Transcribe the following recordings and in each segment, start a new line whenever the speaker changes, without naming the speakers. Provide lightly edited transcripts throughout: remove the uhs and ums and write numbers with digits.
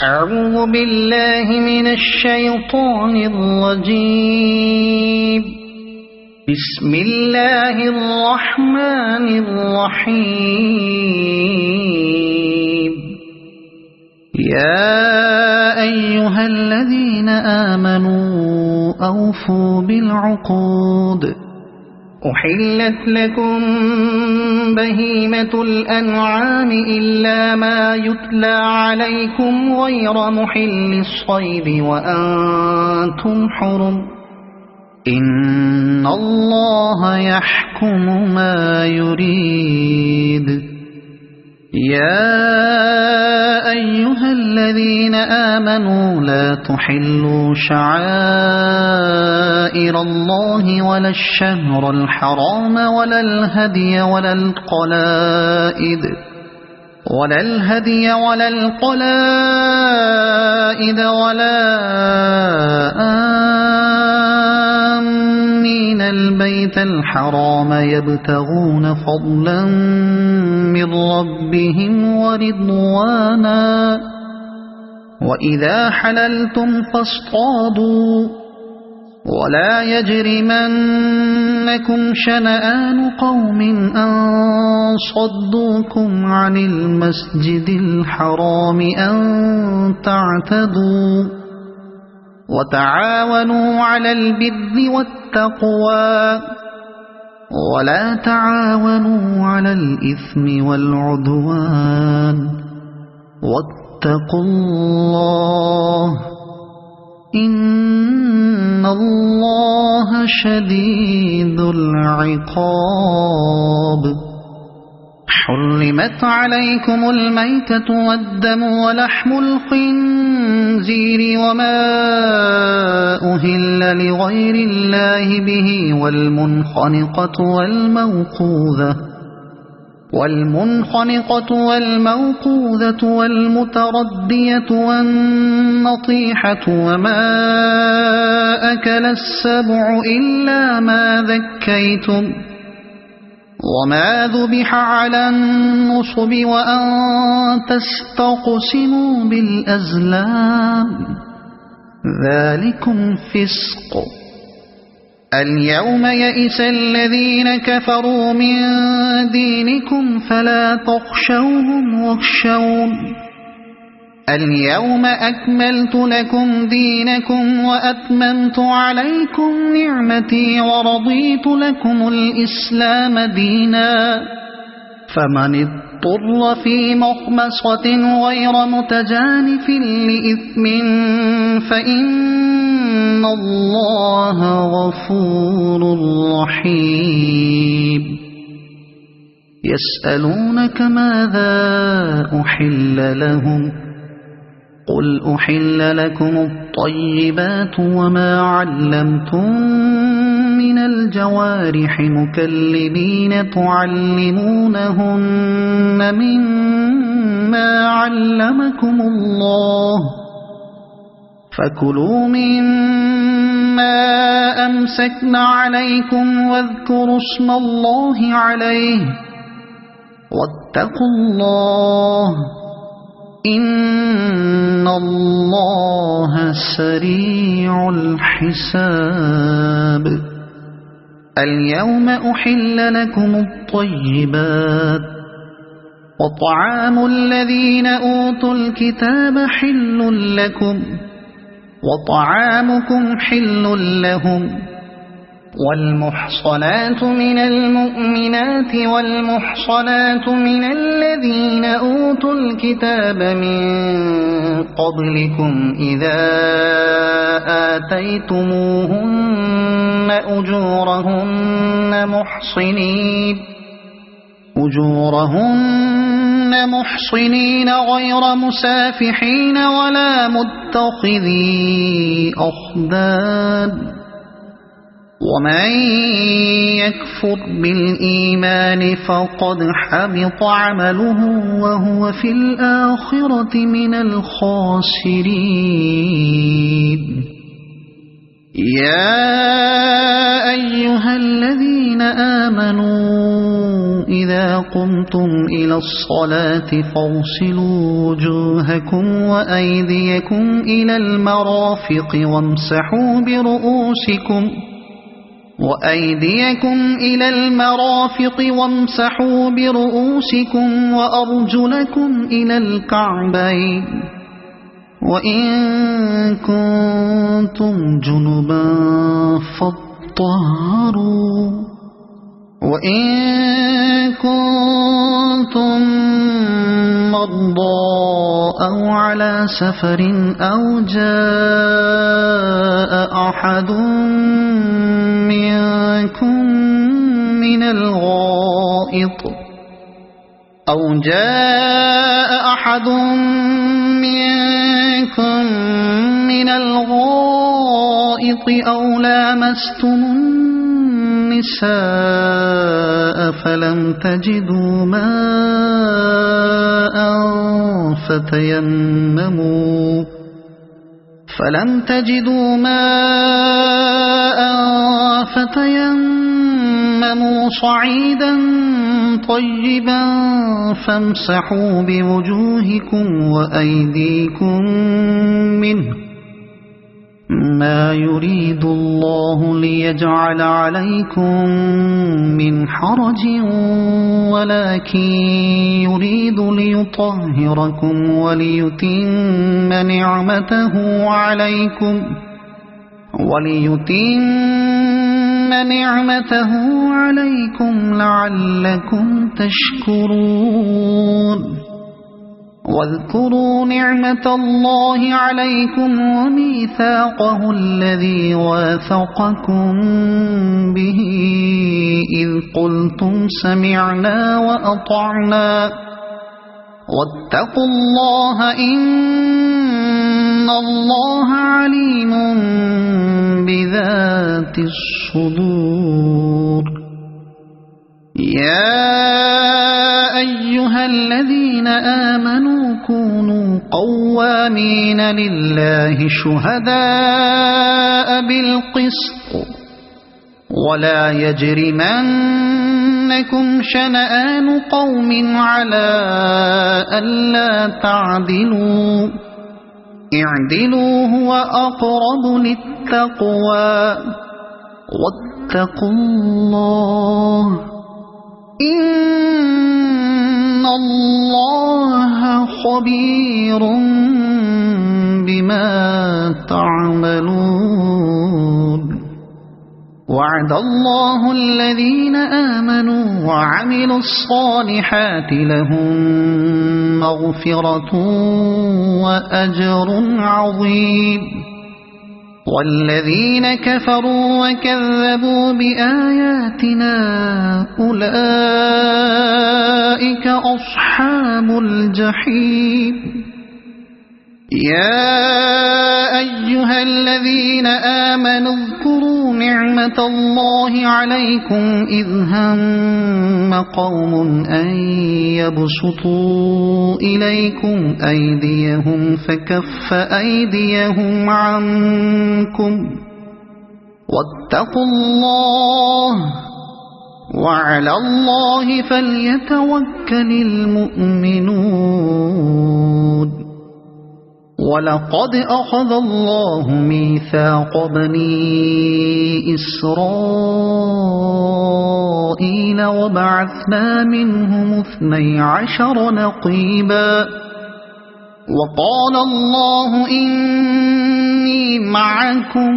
أعوذ بالله من الشيطان الرجيم. بسم الله الرحمن الرحيم. يا أيها الذين آمنوا أوفوا بالعقود. أحلت لكم بهيمة الأنعام إلا ما يتلى عليكم غير محل الصيد وأنتم حرم. إن الله يحكم ما يريد. يا أيها الذين آمنوا لا تحلوا شعائر الله ولا الشهر الحرام ولا الهدي ولا القلائد ولا آمين البيت الحرام يبتغون فضلا من ربهم ورضوانا. وإذا حللتم فاصطادوا ولا يجرمنكم شنآن قوم أن صدوكم عن المسجد الحرام أن تعتدوا. وتعاونوا على البر والتقوى ولا تعاونوا على الإثم والعدوان. واتقوا الله إن الله شديد العقاب. حرمت عليكم الميتة والدم ولحم الخنزير وما أهل لغير الله به والمنخنقة والموقوذة والمتردية والنطيحة وما أكل السبع إلا ما ذكيتم وما ذبح على النصب وأن تستقسموا بالأزلام ذلكم فسق. اليوم يئس الذين كفروا من دينكم فلا تخشوهم واخشون. اليوم أكملت لكم دينكم وأتممت عليكم نعمتي ورضيت لكم الإسلام دينا. فمن اضطر في مخمصة غير متجانف لإثم فإن الله غفور رحيم. يسألونك ماذا أحل لهم قل أحل لكم الطيبات وما علمتم من الجوارح مكلبين تعلمونهن مما علمكم الله فكلوا مما أمسكن عليكم واذكروا اسم الله عليه واتقوا الله إن الله سريع الحساب. اليوم أحل لكم الطيبات وطعام الذين أوتوا الكتاب حل لكم وطعامكم حل لهم. والمحصنات من المؤمنات والمحصنات من الذين أوتوا الكتاب من قبلكم إذا آتيتموهن أجورهن محصنين غير مسافحين ولا متخذي أخدان. ومن يكفر بالإيمان فقد حبط عمله وهو في الآخرة من الخاسرين. يا أيها الذين آمنوا إذا قمتم إلى الصلاة فاغسلوا وجوهكم وأيديكم إلى المرافق وامسحوا برؤوسكم وأرجلكم إلى الكعبين وإن كنتم جنبا فاطهروا وإن كنتم مرضى أو على سفر أو جاء أحد منكم من الغائط أو لامستم النساء فلم تجدوا ماء فتيمموا صعيدا طيبا فامسحوا بوجوهكم وأيديكم منه ما يريد الله ليجعل عليكم من حرج ولكن يريد ليطهركم وليتم نعمته عليكم لعلكم تشكرون واذكروا نعمة الله عليكم وميثاقه الذي واثقكم به إذ قلتم سمعنا وأطعنا واتقوا الله إن الله عليم بذات الصدور يا أيها الذين آمنوا كونوا قوامين لله شهداء بالقسط ولا يجرمنكم شنآن قوم على ألا تعدلوا اعدلوا هو أقرب للتقوى واتقوا الله إن الله خبير بما تعملون وعد الله الذين آمنوا وعملوا الصالحات لهم مغفرة وأجر عظيم والذين كفروا وكذبوا بآياتنا أولئك أصحاب الجحيم يا أيها الذين آمنوا اذكروا نعمة الله عليكم إذ هم قوم أن يبسطوا إليكم أيديهم فكف أيديهم عنكم واتقوا الله وعلى الله فليتوكل المؤمنون ولقد أخذ الله ميثاق بني إسرائيل وبعثنا منهم 12 نقيبا وقال الله إني معكم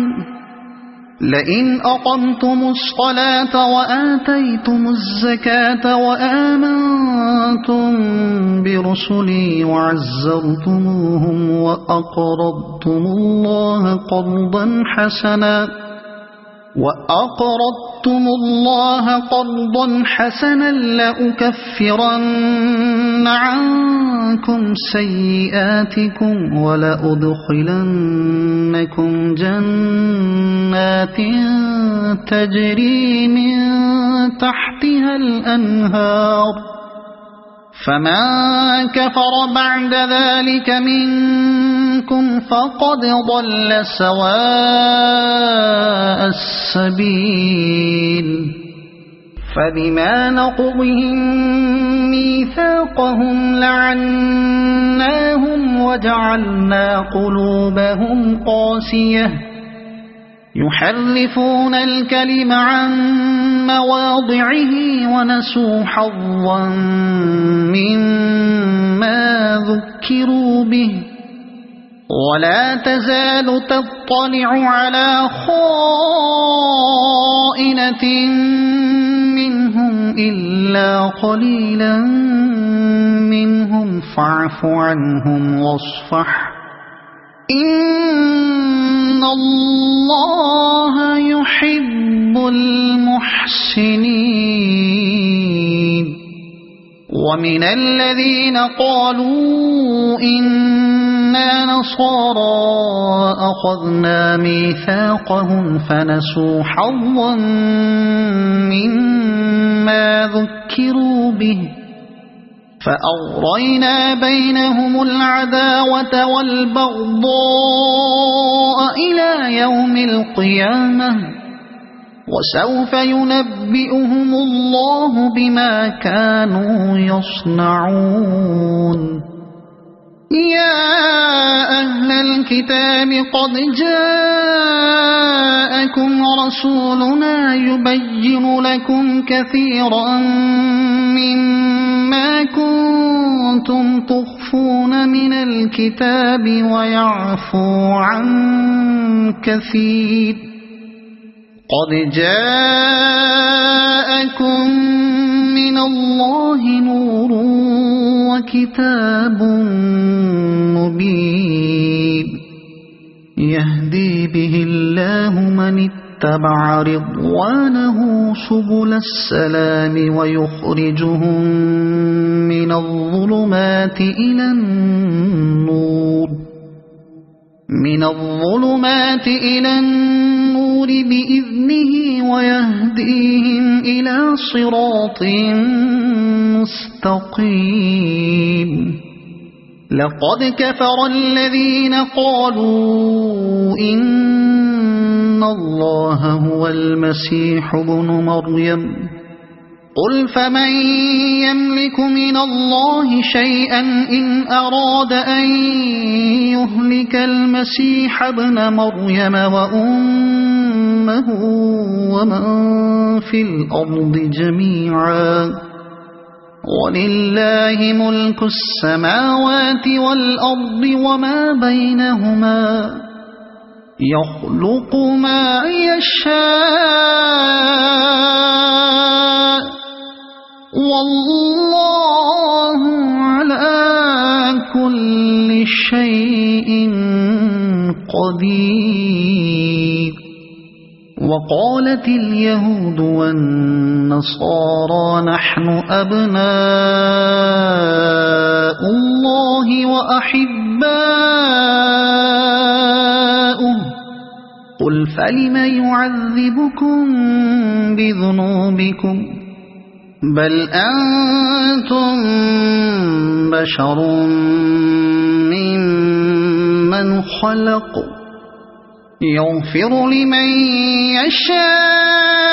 لئن أقمتم الصلاة وآتيتم الزكاة وآمنتم برسلي وعزرتموهم وأقرضتم الله قرضا حسنا لأكفرن عنكم سيئاتكم ولأدخلنكم جنات تجري من تحتها الأنهار فمن كفر بعد ذلك منكم فقد ضل سواء السبيل فبما نقضهم ميثاقهم لعناهم وجعلنا قلوبهم قاسية يحرفون الكلم عن مواضعه ونسوا حظا مما ذكروا به ولا تزال تطلع على خائنة منهم إلا قليلا منهم فاعف عنهم واصفح إن الله يحب المحسنين ومن الذين قالوا إنا نصارى أخذنا ميثاقهم فنسوا حظا مما ذكروا به فأغرينا بينهم العداوة والبغضاء إلى يوم القيامة وسوف ينبئهم الله بما كانوا يصنعون يا أهل الكتاب قد جاءكم رسولنا يبين لكم كثيرا مما كنتم تخفون من الكتاب ويعفو عن كثير قد جاءكم من الله نور وكتاب مبين يهدي به الله من اتبع رضوانه سبل السلام ويخرجهم من الظلمات إلى النور بإذنه ويهديهم إلى صراط مستقيم لقد كفر الذين قالوا إن الله هو المسيح ابن مريم قل فمن يملك من الله شيئا إن أراد أن يهلك المسيح ابن مريم وأمه ومن في الأرض جميعا ولله ملك السماوات والأرض وما بينهما يخلق ما يشاء والله على كل شيء قدير وقالت اليهود والنصارى نحن أبناء الله وأحباؤه قل فلم يعذبكم بذنوبكم بل أنتم بشر ممن خلق يغفر لمن يشاء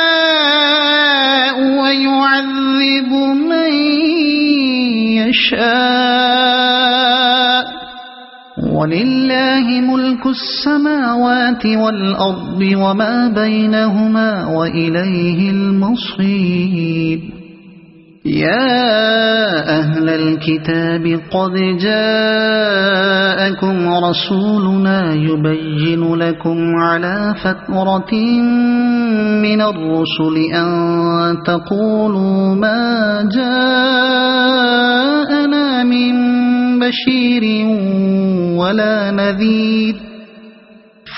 ويعذب من يشاء ولله ملك السماوات والأرض وما بينهما وإليه المصير يا أهل الكتاب قد جاءكم رسولنا يبين لكم على فترة من الرسل أن تقولوا ما جاءنا من بشير ولا نذير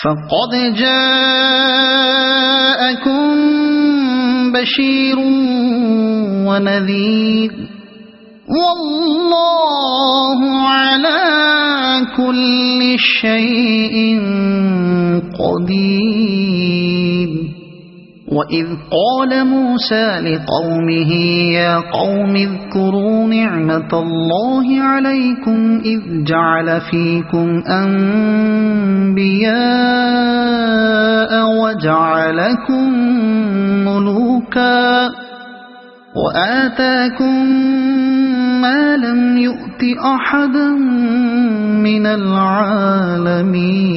فقد جاءكم بشير ونذير والله على كل شيء قدير وإذ قال موسى لقومه يا قوم اذكروا نعمة الله عليكم إذ جعل فيكم أنبياء وجعلكم ملوكا وآتاكم ما لم يؤت أحدا من العالمين.